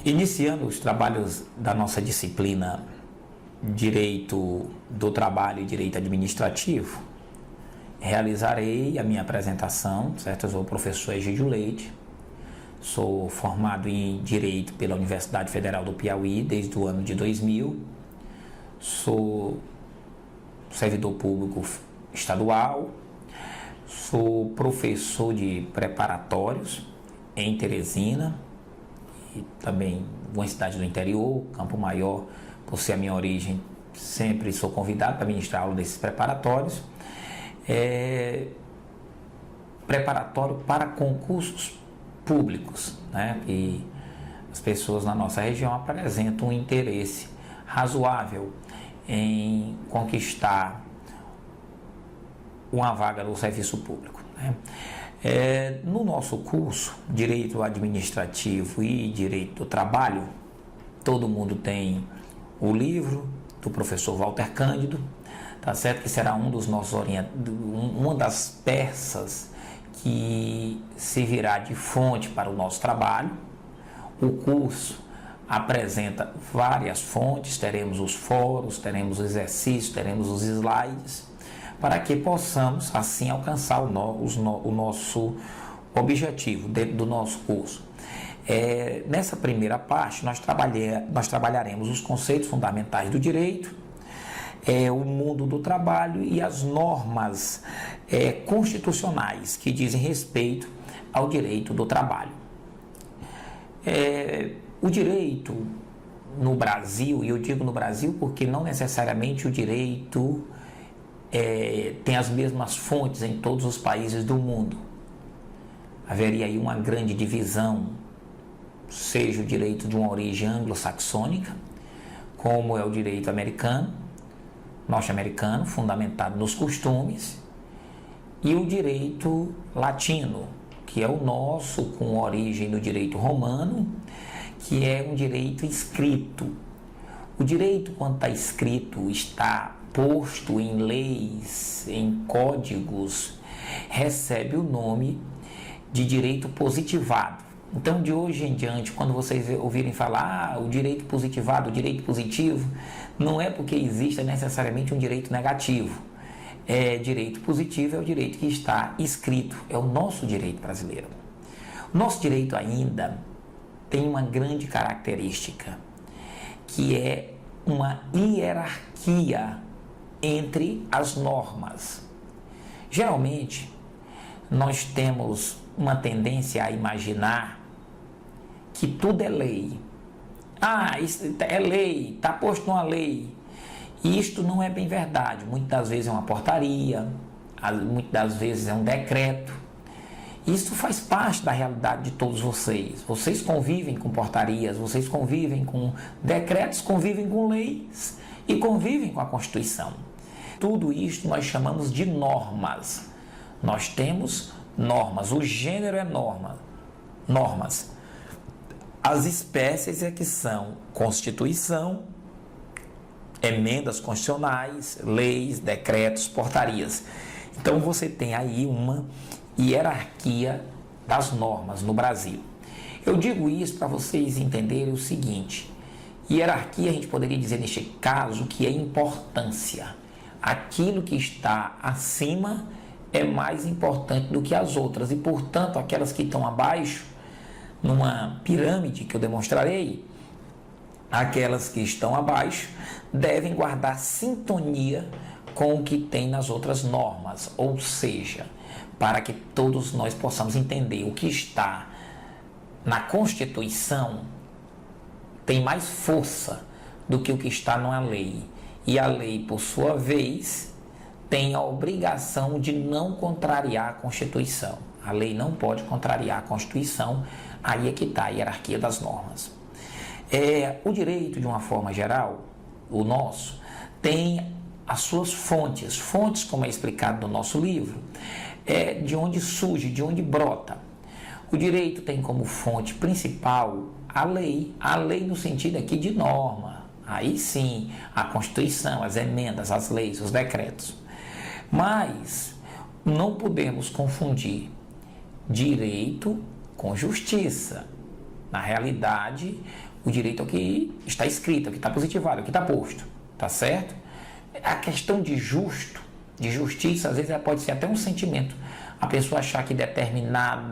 Iniciando os trabalhos da nossa disciplina Direito do Trabalho e Direito Administrativo, realizarei a minha apresentação, certo? Eu sou o professor Egídio Leite, sou formado em Direito pela Universidade Federal do Piauí desde o ano de 2000, sou servidor público estadual, sou professor de preparatórios em Teresina e também uma cidade do interior, Campo Maior, por ser a minha origem, sempre sou convidado para ministrar aula desses preparatórios. Preparatório para concursos públicos, né? E as pessoas na nossa região apresentam um interesse razoável em conquistar uma vaga no serviço público, né? No nosso curso, Direito Administrativo e Direito do Trabalho, todo mundo tem o livro do professor Walter Cândido, tá certo? Que será um dos nossos uma das peças que servirá de fonte para o nosso trabalho. O curso apresenta várias fontes, teremos os fóruns, teremos os exercícios, teremos os slides, para que possamos assim alcançar o nosso objetivo dentro do nosso curso. Nessa primeira parte, nós trabalharemos os conceitos fundamentais do direito, o mundo do trabalho e as normas constitucionais que dizem respeito ao direito do trabalho. O direito no Brasil, e eu digo no Brasil porque não necessariamente o direito tem as mesmas fontes em todos os países do mundo. Haveria aí uma grande divisão, seja o direito de uma origem anglo-saxônica, como é o direito americano, norte-americano, fundamentado nos costumes, e o direito latino, que é o nosso, com origem no direito romano, que é um direito escrito. O direito, quando está escrito, está posto em leis, em códigos, recebe o nome de direito positivado. Então, de hoje em diante, quando vocês ouvirem falar o direito positivado, o direito positivo, não é porque exista necessariamente um direito negativo. Direito positivo é o direito que está escrito, é o nosso direito brasileiro. O nosso direito ainda tem uma grande característica, que é uma hierarquia entre as normas. Geralmente, nós temos uma tendência a imaginar que tudo é lei. Isso é lei, está posto numa lei. E isto não é bem verdade. Muitas das vezes é uma portaria, muitas das vezes é um decreto. Isso faz parte da realidade de todos vocês. Vocês convivem com portarias, vocês convivem com decretos, convivem com leis e convivem com a Constituição. Tudo isso nós chamamos de normas. Nós temos normas, o gênero é normas. As espécies é que são Constituição, emendas constitucionais, leis, decretos, portarias. Então você tem aí uma hierarquia das normas no Brasil. Eu digo isso para vocês entenderem o seguinte: hierarquia a gente poderia dizer neste caso que é importância. Aquilo que está acima é mais importante do que as outras e, portanto, aquelas que estão abaixo, numa pirâmide que eu demonstrarei, aquelas que estão abaixo devem guardar sintonia com o que tem nas outras normas, ou seja, para que todos nós possamos entender o que está na Constituição tem mais força do que o que está numa lei. E a lei, por sua vez, tem a obrigação de não contrariar a Constituição. A lei não pode contrariar a Constituição, aí é que está a hierarquia das normas. O direito, de uma forma geral, o nosso, tem as suas fontes, como é explicado no nosso livro, de onde surge, de onde brota. O direito tem como fonte principal a lei no sentido aqui de norma. Aí sim, a Constituição, as emendas, as leis, os decretos. Mas não podemos confundir direito com justiça. Na realidade, o direito é o que está escrito, é o que está positivado, é o que está posto, tá certo? A questão de justiça, às vezes ela pode ser até um sentimento. A pessoa achar que determinada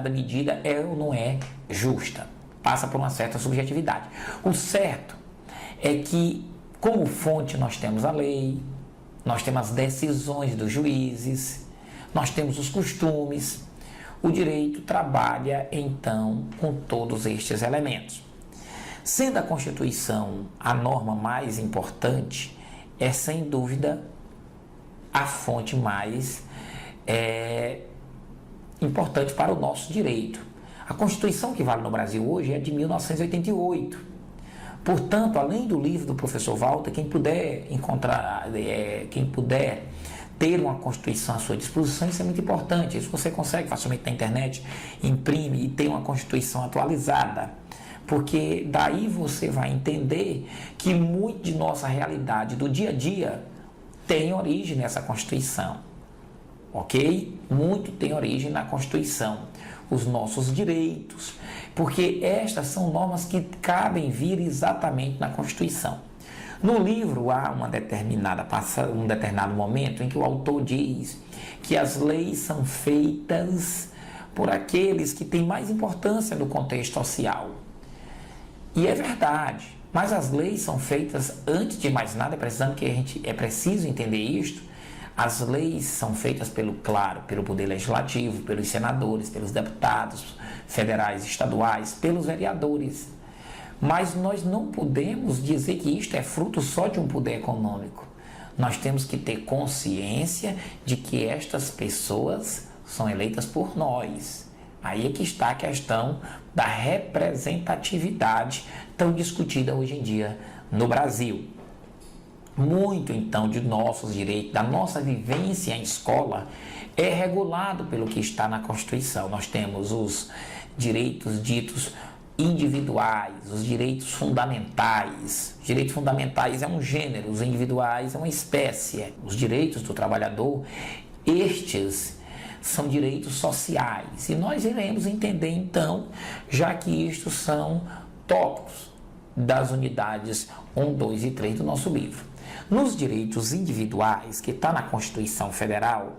medida é ou não é justa, passa por uma certa subjetividade. O certo é que, como fonte, nós temos a lei, nós temos as decisões dos juízes, nós temos os costumes. O direito trabalha, então, com todos estes elementos. Sendo a Constituição a norma mais importante, é sem dúvida a fonte mais importante para o nosso direito. A Constituição que vale no Brasil hoje é de 1988. Portanto, além do livro do professor Walter, quem puder ter uma Constituição à sua disposição, isso é muito importante. Isso você consegue facilmente na internet, imprime e tem uma Constituição atualizada. Porque daí você vai entender que muito de nossa realidade do dia a dia tem origem nessa Constituição, ok? Muito tem origem na Constituição, os nossos direitos, porque estas são normas que cabem vir exatamente na Constituição. No livro há um determinado momento em que o autor diz que as leis são feitas por aqueles que têm mais importância no contexto social. E é verdade, mas as leis são feitas, antes de mais nada, é preciso entender isto, as leis são feitas pelo Poder Legislativo, pelos senadores, pelos deputados federais, estaduais, pelos vereadores. Mas nós não podemos dizer que isto é fruto só de um poder econômico. Nós temos que ter consciência de que estas pessoas são eleitas por nós. Aí é que está a questão da representatividade tão discutida hoje em dia no Brasil. Muito, então, de nossos direitos, da nossa vivência em escola, é regulado pelo que está na Constituição. Nós temos os direitos ditos individuais, os direitos fundamentais. Os direitos fundamentais é um gênero, os individuais é uma espécie. Os direitos do trabalhador, estes são direitos sociais. E nós iremos entender, então, já que isto são tópicos das unidades 1, 2 e 3 do nosso livro. Nos direitos individuais, que está na Constituição Federal,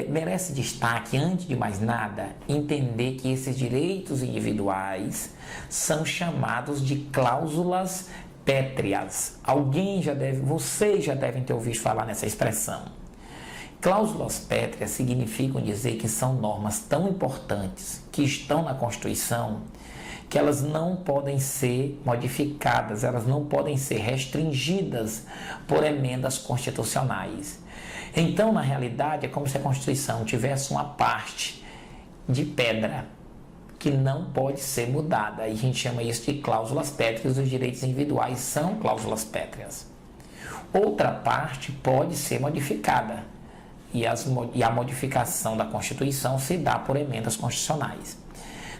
merece destaque, antes de mais nada, entender que esses direitos individuais são chamados de cláusulas pétreas. Vocês já devem ter ouvido falar nessa expressão. Cláusulas pétreas significam dizer que são normas tão importantes que estão na Constituição que elas não podem ser modificadas, elas não podem ser restringidas por emendas constitucionais. Então, na realidade, é como se a Constituição tivesse uma parte de pedra que não pode ser mudada. E a gente chama isso de cláusulas pétreas. Os direitos individuais são cláusulas pétreas. Outra parte pode ser modificada. E a modificação da Constituição se dá por emendas constitucionais.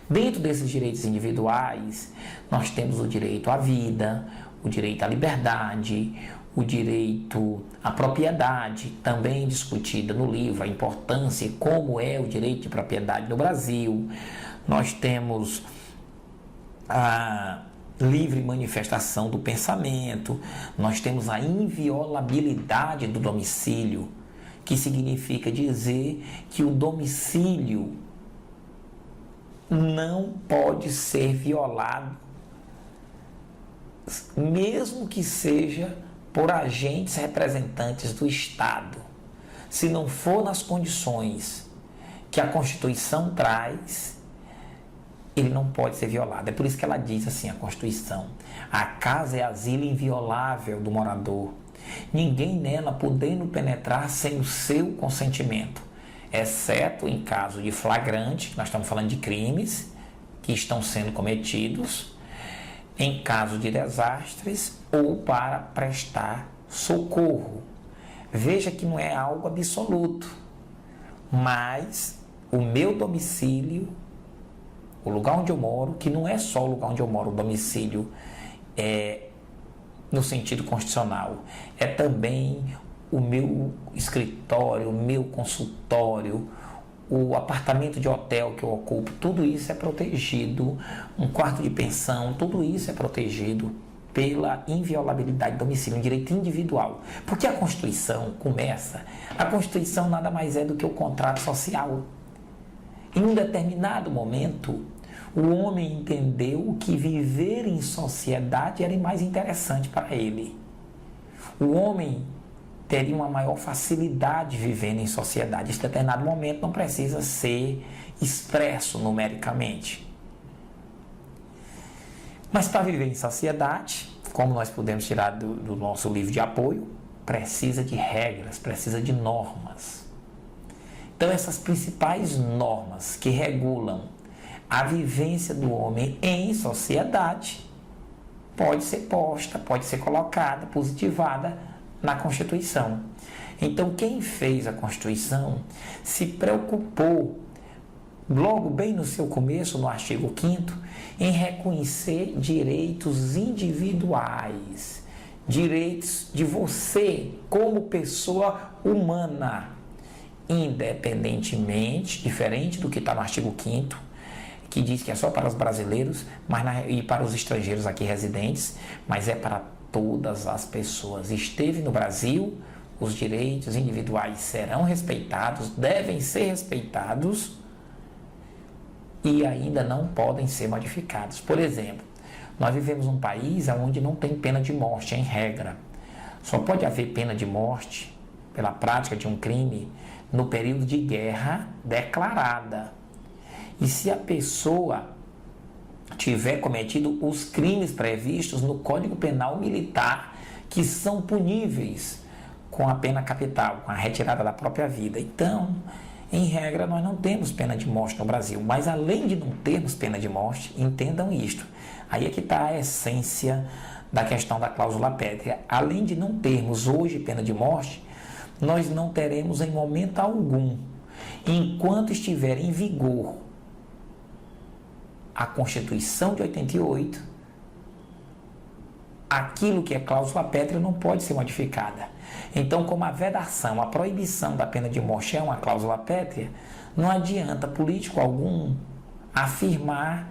Dentro desses direitos individuais, nós temos o direito à vida, o direito à liberdade, o direito à propriedade, também discutida no livro, a importância e como é o direito de propriedade no Brasil. Nós temos a livre manifestação do pensamento, nós temos a inviolabilidade do domicílio, que significa dizer que o domicílio não pode ser violado, mesmo que seja por agentes representantes do Estado. Se não for nas condições que a Constituição traz, ele não pode ser violado. É por isso que ela diz assim, a Constituição: a casa é asilo inviolável do morador, ninguém nela podendo penetrar sem o seu consentimento, exceto em caso de flagrante, nós estamos falando de crimes que estão sendo cometidos, em caso de desastres ou para prestar socorro. Veja que não é algo absoluto, mas o meu domicílio, o lugar onde eu moro, que não é só o lugar onde eu moro, o domicílio no sentido constitucional, é também o meu escritório, o meu consultório, o apartamento de hotel que eu ocupo, tudo isso é protegido, um quarto de pensão, tudo isso é protegido pela inviolabilidade do domicílio, um direito individual. Porque a Constituição nada mais é do que o contrato social. Em um determinado momento, o homem entendeu que viver em sociedade era mais interessante para ele. O homem teria uma maior facilidade vivendo em sociedade. Em determinado momento não precisa ser expresso numericamente. Mas para viver em sociedade, como nós podemos tirar do nosso livro de apoio, precisa de regras, precisa de normas. Então essas principais normas que regulam a vivência do homem em sociedade pode ser posta, pode ser colocada, positivada na Constituição. Então quem fez a Constituição se preocupou logo bem no seu começo, no artigo 5º, em reconhecer direitos individuais, direitos de você como pessoa humana, independentemente, diferente do que está no artigo 5º, que diz que é só para os brasileiros e para os estrangeiros aqui residentes, mas é para todas as pessoas. Esteve no Brasil, os direitos individuais serão respeitados, devem ser respeitados, e ainda não podem ser modificados. Por exemplo, nós vivemos um país onde não tem pena de morte, em regra. Só pode haver pena de morte pela prática de um crime no período de guerra declarada. E se a pessoa tiver cometido os crimes previstos no Código Penal Militar, que são puníveis com a pena capital, com a retirada da própria vida. Então, em regra, nós não temos pena de morte no Brasil, mas além de não termos pena de morte, entendam isto. Aí é que está a essência da questão da cláusula pétrea. Além de não termos hoje pena de morte, nós não teremos em momento algum, enquanto estiver em vigor a Constituição de 88, aquilo que é cláusula pétrea não pode ser modificada. Então, como a vedação, a proibição da pena de morte é uma cláusula pétrea, não adianta político algum afirmar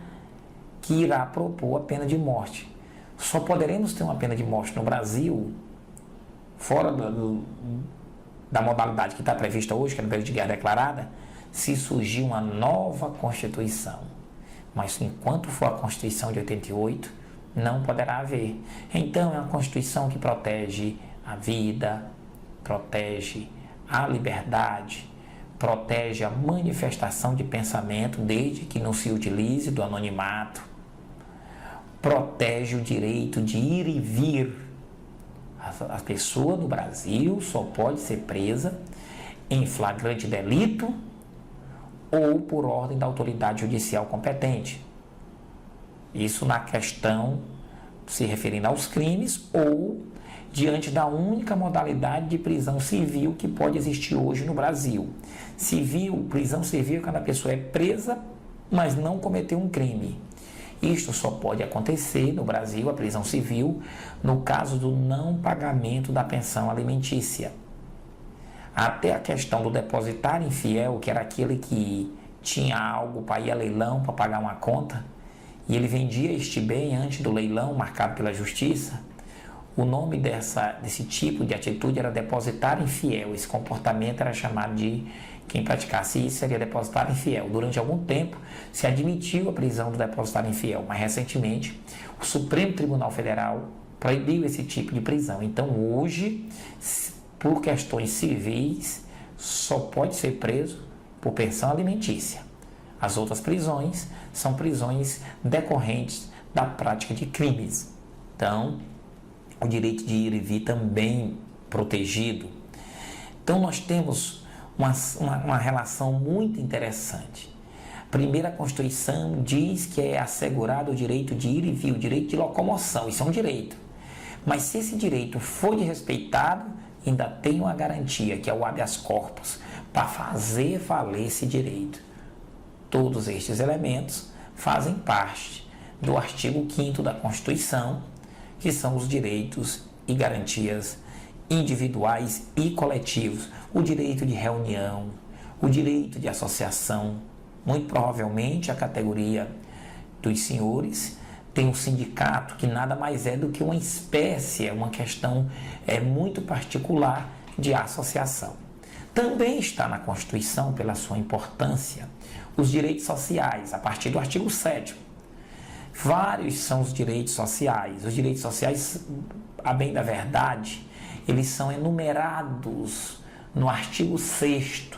que irá propor a pena de morte. Só poderemos ter uma pena de morte no Brasil, fora da modalidade que está prevista hoje, que é no período de guerra declarada, se surgir uma nova Constituição. Mas enquanto for a Constituição de 88, não poderá haver. Então é uma Constituição que protege a vida, protege a liberdade, protege a manifestação de pensamento, desde que não se utilize do anonimato, protege o direito de ir e vir. A pessoa no Brasil só pode ser presa em flagrante delito ou por ordem da autoridade judicial competente. Isso na questão se referindo aos crimes ou diante da única modalidade de prisão civil que pode existir hoje no Brasil. Prisão civil é quando a pessoa é presa, mas não cometeu um crime. Isto só pode acontecer no Brasil, a prisão civil, no caso do não pagamento da pensão alimentícia. Até a questão do depositário infiel, que era aquele que tinha algo para ir a leilão, para pagar uma conta, e ele vendia este bem antes do leilão marcado pela justiça, o nome desse tipo de atitude era depositário infiel. Esse comportamento era chamado de, quem praticasse isso seria depositário infiel. Durante algum tempo se admitiu a prisão do depositário infiel, mas recentemente o Supremo Tribunal Federal proibiu esse tipo de prisão. Então hoje, por questões civis, só pode ser preso por pensão alimentícia. As outras prisões são prisões decorrentes da prática de crimes. Então, o direito de ir e vir também protegido. Então, nós temos uma relação muito interessante. Primeiro, a Constituição diz que é assegurado o direito de ir e vir, o direito de locomoção. Isso é um direito. Mas se esse direito for respeitado, ainda tem uma garantia, que é o habeas corpus, para fazer valer esse direito. Todos estes elementos fazem parte do artigo 5º da Constituição, que são os direitos e garantias individuais e coletivos. O direito de reunião, o direito de associação. Muito provavelmente a categoria dos senhores tem um sindicato que nada mais é do que uma espécie, uma questão muito particular de associação. Também está na Constituição, pela sua importância, os direitos sociais, a partir do artigo 7º. Vários são os direitos sociais. Os direitos sociais, a bem da verdade, eles são enumerados no artigo 6º.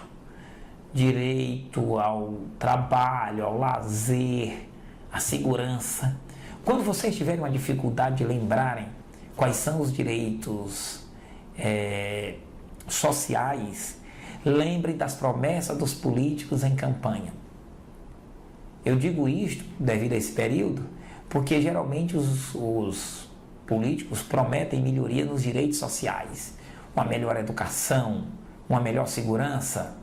Direito ao trabalho, ao lazer, à segurança. Quando vocês tiverem uma dificuldade de lembrarem quais são os direitos sociais, lembrem das promessas dos políticos em campanha. Eu digo isto devido a esse período, porque geralmente os políticos prometem melhoria nos direitos sociais, uma melhor educação, uma melhor segurança,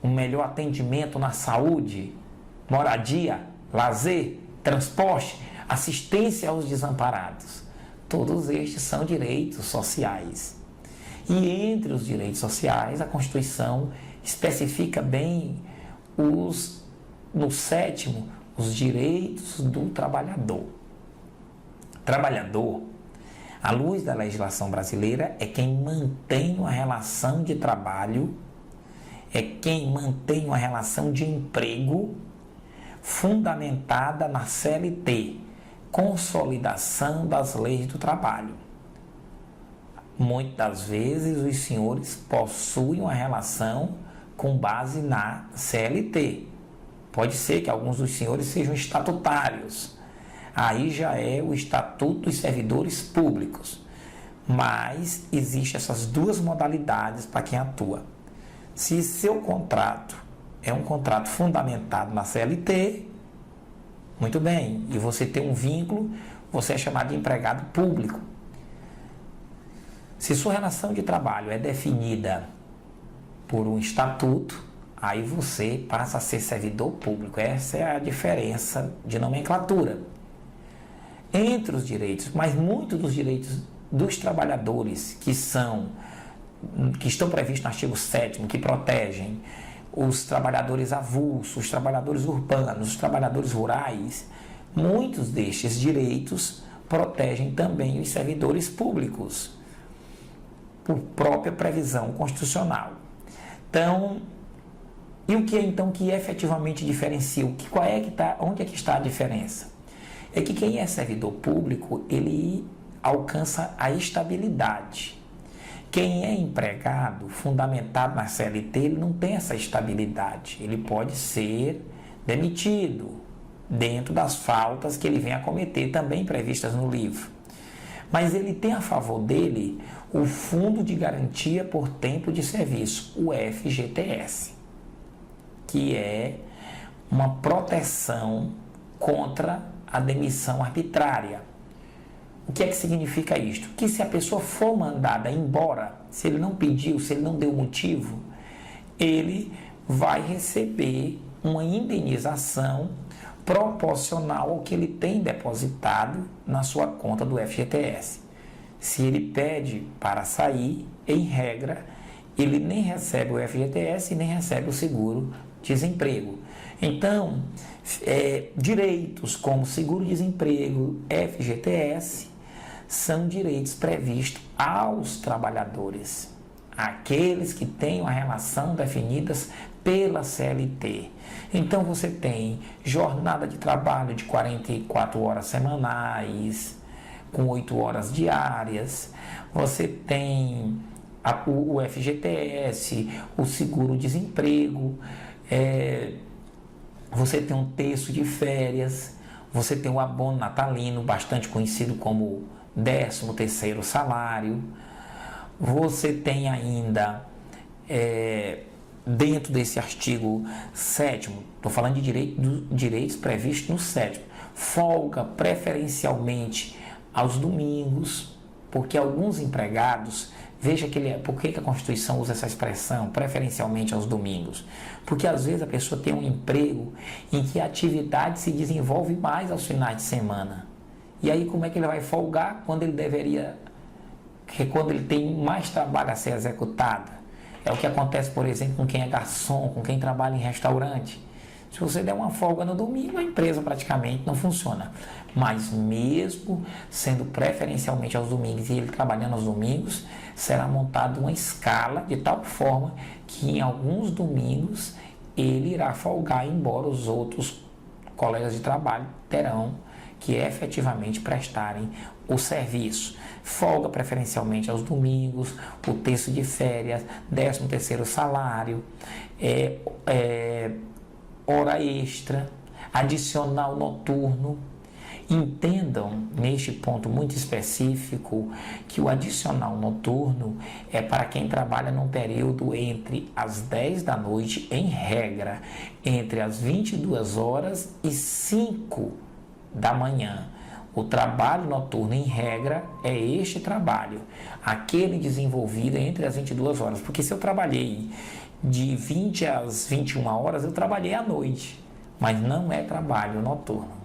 um melhor atendimento na saúde, moradia, lazer, transporte, assistência aos desamparados. Todos estes são direitos sociais. E entre os direitos sociais, a Constituição especifica bem no 7º, os direitos do trabalhador. Trabalhador, à luz da legislação brasileira, é quem mantém uma relação de trabalho, é quem mantém uma relação de emprego fundamentada na CLT, Consolidação das Leis do Trabalho. Muitas das vezes os senhores possuem uma relação com base na CLT. Pode ser que alguns dos senhores sejam estatutários. Aí já é o Estatuto dos Servidores Públicos. Mas existem essas duas modalidades para quem atua. Se seu contrato é um contrato fundamentado na CLT, muito bem, e você tem um vínculo, você é chamado de empregado público. Se sua relação de trabalho é definida por um estatuto, aí você passa a ser servidor público. Essa é a diferença de nomenclatura. Entre os direitos, mas muitos dos direitos dos trabalhadores que estão previstos no artigo 7º, que protegem os trabalhadores avulsos, os trabalhadores urbanos, os trabalhadores rurais, muitos destes direitos protegem também os servidores públicos, por própria previsão constitucional. Então, e o que é então que efetivamente diferencia? Onde é que está a diferença? É que quem é servidor público, ele alcança a estabilidade. Quem é empregado, fundamentado na CLT, ele não tem essa estabilidade. Ele pode ser demitido dentro das faltas que ele vem a cometer, também previstas no livro. Mas ele tem a favor dele o Fundo de Garantia por Tempo de Serviço, o FGTS, que é uma proteção contra a demissão arbitrária. O que é que significa isto? Que se a pessoa for mandada embora, se ele não pediu, se ele não deu motivo, ele vai receber uma indenização proporcional ao que ele tem depositado na sua conta do FGTS. Se ele pede para sair, em regra, ele nem recebe o FGTS e nem recebe o seguro-desemprego. Então, direitos como seguro-desemprego, FGTS, são direitos previstos aos trabalhadores, aqueles que têm uma relação definidas pela CLT. Então você tem jornada de trabalho de 44 horas semanais, com 8 horas diárias, você tem o FGTS, o seguro-desemprego, você tem um terço de férias, você tem o abono natalino, bastante conhecido como 13º salário, você tem ainda, dentro desse artigo 7º, estou falando de direitos previstos no 7º, folga preferencialmente aos domingos, porque alguns empregados, veja por que a Constituição usa essa expressão, preferencialmente aos domingos, porque às vezes a pessoa tem um emprego em que a atividade se desenvolve mais aos finais de semana, e aí como é que ele vai folgar quando ele tem mais trabalho a ser executado? É o que acontece, por exemplo, com quem é garçom, com quem trabalha em restaurante. Se você der uma folga no domingo, a empresa praticamente não funciona. Mas mesmo sendo preferencialmente aos domingos e ele trabalhando aos domingos, será montada uma escala de tal forma que em alguns domingos ele irá folgar, embora os outros colegas de trabalho terão que efetivamente prestarem o serviço. Folga preferencialmente aos domingos, o terço de férias, 13º salário, hora extra, adicional noturno. Entendam, neste ponto muito específico, que o adicional noturno é para quem trabalha num período entre as 10 da noite, em regra, entre as 22 horas e 5 da manhã. O trabalho noturno, em regra, é este trabalho, aquele desenvolvido entre as 22 horas. Porque se eu trabalhei de 20 às 21 horas, eu trabalhei à noite, mas não é trabalho noturno.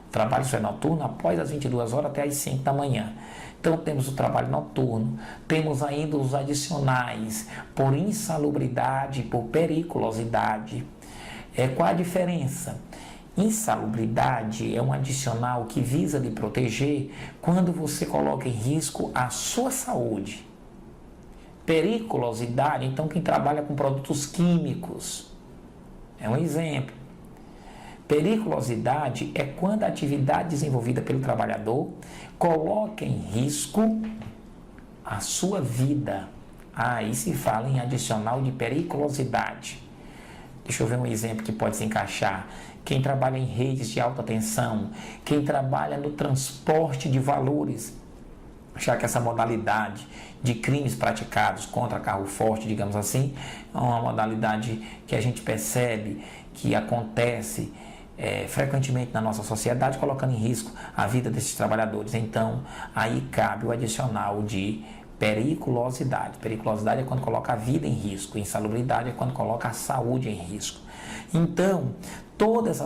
O trabalho só é noturno após as 22 horas até as 5 da manhã. Então temos o trabalho noturno, temos ainda os adicionais por insalubridade, por periculosidade. Qual a diferença? Insalubridade é um adicional que visa lhe proteger quando você coloca em risco a sua saúde. Periculosidade, então, quem trabalha com produtos químicos. É um exemplo. Periculosidade é quando a atividade desenvolvida pelo trabalhador coloca em risco a sua vida. Aí se fala em adicional de periculosidade. Deixa eu ver um exemplo que pode se encaixar. Quem trabalha em redes de alta tensão, quem trabalha no transporte de valores, já que essa modalidade de crimes praticados contra carro forte, digamos assim, é uma modalidade que a gente percebe que acontece frequentemente na nossa sociedade, colocando em risco a vida desses trabalhadores. Então, aí cabe o adicional de periculosidade. Periculosidade é quando coloca a vida em risco, insalubridade é quando coloca a saúde em risco. Então, todas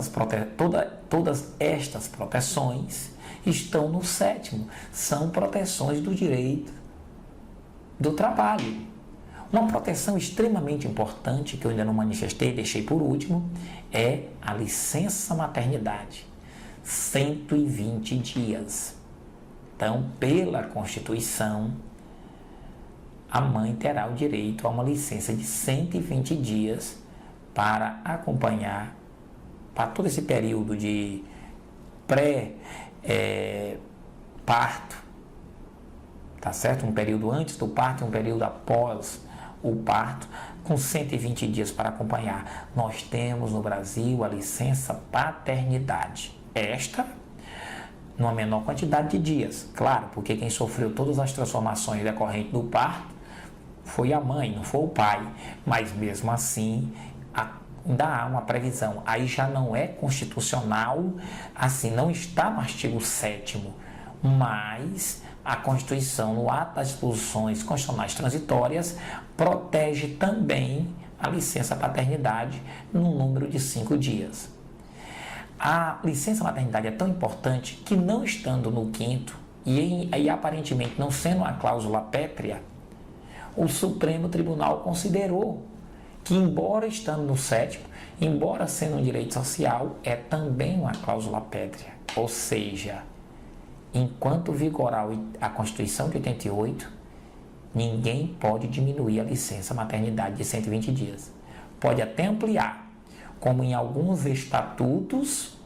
estas proteções estão no 7º, são proteções do direito do trabalho. Uma proteção extremamente importante, que eu ainda não manifestei, deixei por último, é a licença maternidade, 120 dias. Então, pela Constituição, a mãe terá o direito a uma licença de 120 dias para acompanhar, para todo esse período de pré-parto, tá certo? Um período antes do parto e um período após o parto, com 120 dias para acompanhar. Nós temos no Brasil a licença paternidade. Esta, numa menor quantidade de dias, claro, porque quem sofreu todas as transformações decorrentes do parto foi a mãe, não foi o pai, mas mesmo assim ainda há uma previsão. Aí já não é constitucional, assim, não está no artigo 7º, mas a Constituição, no ato das disposições constitucionais transitórias, protege também a licença paternidade no número de 5 dias. A licença maternidade é tão importante que, não estando no 5º e aparentemente não sendo uma cláusula pétrea, o Supremo Tribunal considerou que, embora estando no 7º, embora sendo um direito social, é também uma cláusula pétrea. Ou seja, enquanto vigorar a Constituição de 88, ninguém pode diminuir a licença maternidade de 120 dias. Pode até ampliar, como em alguns estatutos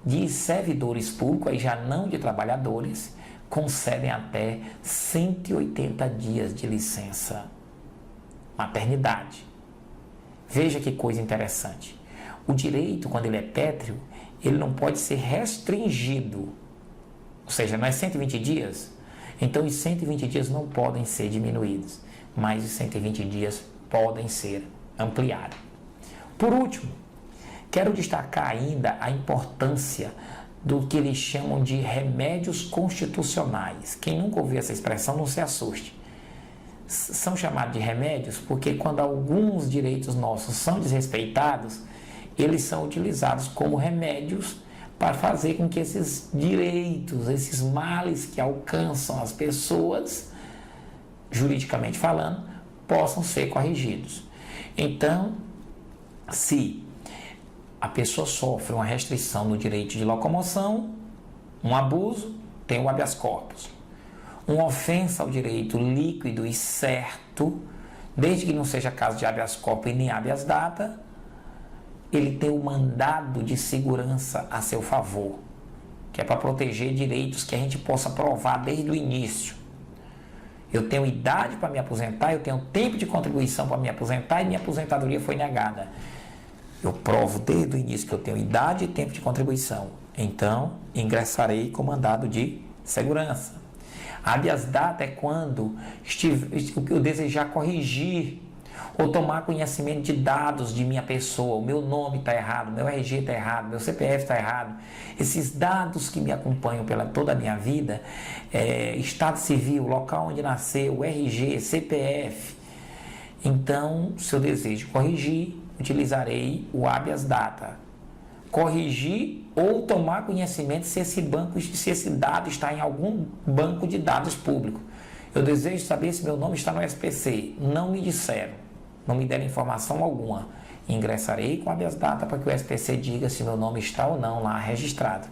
de servidores públicos, aí já não de trabalhadores, concedem até 180 dias de licença maternidade. Veja que coisa interessante. O direito, quando ele é pétreo, ele não pode ser restringido. Ou seja, não é 120 dias? Então, os 120 dias não podem ser diminuídos, mas os 120 dias podem ser ampliados. Por último, quero destacar ainda a importância do que eles chamam de remédios constitucionais. Quem nunca ouviu essa expressão, não se assuste. São chamados de remédios porque, quando alguns direitos nossos são desrespeitados, eles são utilizados como remédios para fazer com que esses direitos, esses males que alcançam as pessoas, juridicamente falando, possam ser corrigidos. Então, se a pessoa sofre uma restrição no direito de locomoção, um abuso, tem o habeas corpus. Uma ofensa ao direito líquido e certo, desde que não seja caso de habeas corpus e nem habeas data, ele tem o mandado de segurança a seu favor, que é para proteger direitos que a gente possa provar desde o início. Eu tenho idade para me aposentar, eu tenho tempo de contribuição para me aposentar e minha aposentadoria foi negada. Eu provo desde o início que eu tenho idade e tempo de contribuição. Então, ingressarei com mandado de segurança. Habeas data é quando eu desejar corrigir ou tomar conhecimento de dados de minha pessoa. O meu nome está errado, meu RG está errado, meu CPF está errado. Esses dados que me acompanham pela toda a minha vida, estado civil, local onde nasceu, RG, CPF. Então, se eu desejo corrigir, utilizarei o habeas data. Corrigir ou tomar conhecimento se esse dado está em algum banco de dados público. Eu desejo saber se meu nome está no SPC. Não me disseram, não me deram informação alguma. Ingressarei com habeas data para que o SPC diga se meu nome está ou não lá registrado.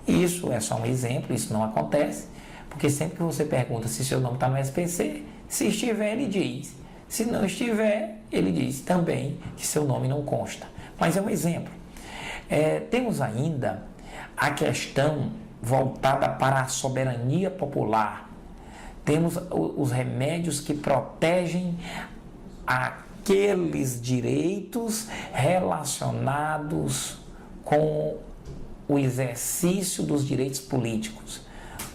Isso é só um exemplo, isso não acontece, porque sempre que você pergunta se seu nome está no SPC, se estiver, ele diz. Se não estiver, ele diz também que seu nome não consta. Mas é um exemplo. Temos ainda a questão voltada para a soberania popular. Temos os remédios que protegem aqueles direitos relacionados com o exercício dos direitos políticos.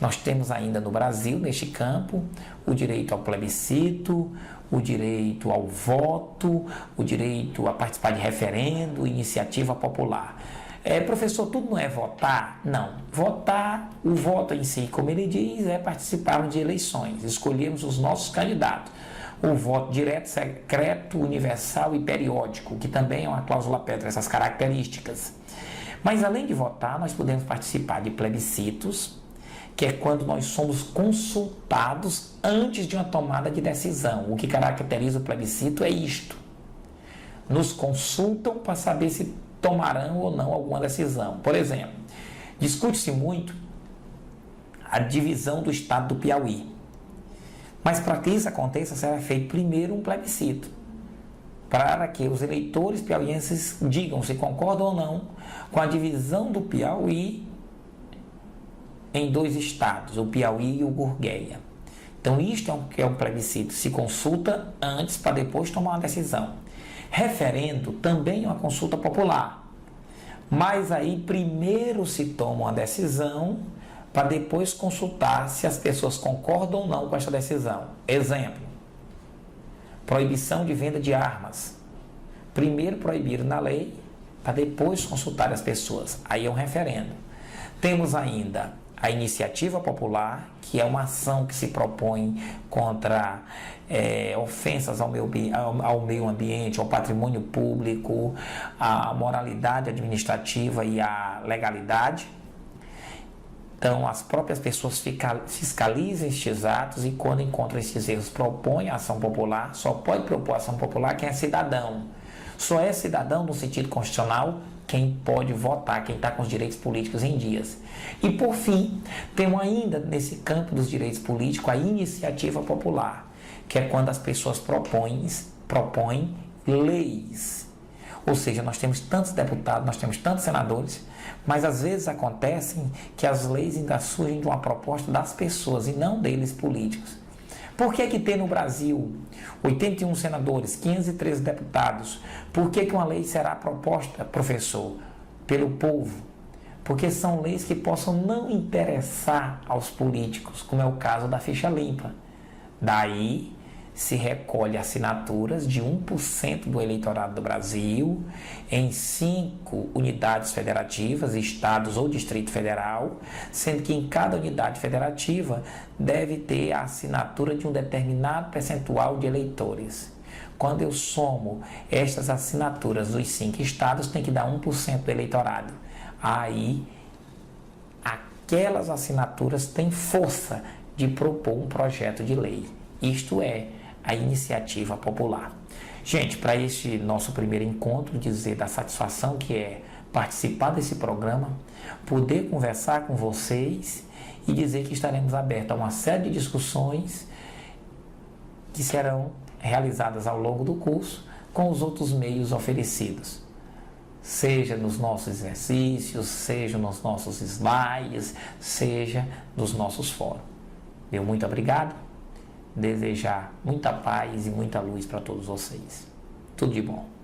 Nós temos ainda no Brasil, neste campo, o direito ao plebiscito, o direito ao voto, o direito a participar de referendo, iniciativa popular. Professor, tudo não é votar? Não. Votar, o voto em si, como ele diz, é participar de eleições, escolhermos os nossos candidatos. O voto direto, secreto, universal e periódico, que também é uma cláusula pétrea, essas características. Mas além de votar, nós podemos participar de plebiscitos, que é quando nós somos consultados antes de uma tomada de decisão. O que caracteriza o plebiscito é isto. Nos consultam para saber se tomarão ou não alguma decisão. Por exemplo, discute-se muito a divisão do estado do Piauí. Mas para que isso aconteça, será feito primeiro um plebiscito, para que os eleitores piauienses digam se concordam ou não com a divisão do Piauí em 2 estados, o Piauí e o Gurgueia. Então, isto é um plebiscito. Se consulta antes para depois tomar uma decisão. Referendo também é uma consulta popular. Mas aí primeiro se toma uma decisão para depois consultar se as pessoas concordam ou não com essa decisão. Exemplo, proibição de venda de armas. Primeiro proibir na lei para depois consultar as pessoas. Aí é um referendo. Temos ainda a iniciativa popular, que é uma ação que se propõe contra ofensas ao meio ambiente, ao patrimônio público, à moralidade administrativa e à legalidade. Então, as próprias pessoas fiscalizam estes atos e, quando encontram estes erros, propõem a ação popular. Só pode propor ação popular quem é cidadão. Só é cidadão, no sentido constitucional, quem pode votar, quem está com os direitos políticos em dias. E, por fim, temos ainda, nesse campo dos direitos políticos, a iniciativa popular, que é quando as pessoas propõem leis. Ou seja, nós temos tantos deputados, nós temos tantos senadores, mas às vezes acontece que as leis ainda surgem de uma proposta das pessoas e não deles políticos. Por que tem no Brasil 81 senadores, 513 deputados? Por que uma lei será proposta, professor, pelo povo? Porque são leis que possam não interessar aos políticos, como é o caso da ficha limpa. Daí se recolhe assinaturas de 1% do eleitorado do Brasil em 5 unidades federativas, estados ou Distrito Federal, sendo que em cada unidade federativa deve ter a assinatura de um determinado percentual de eleitores. Quando eu somo estas assinaturas dos 5 estados, tem que dar 1% do eleitorado. Aí, aquelas assinaturas têm força de propor um projeto de lei. Isto é a iniciativa popular. Gente, para este nosso primeiro encontro, dizer da satisfação que é participar desse programa, poder conversar com vocês e dizer que estaremos abertos a uma série de discussões que serão realizadas ao longo do curso com os outros meios oferecidos, seja nos nossos exercícios, seja nos nossos slides, seja nos nossos fóruns. Meu muito obrigado, desejar muita paz e muita luz para todos vocês. Tudo de bom.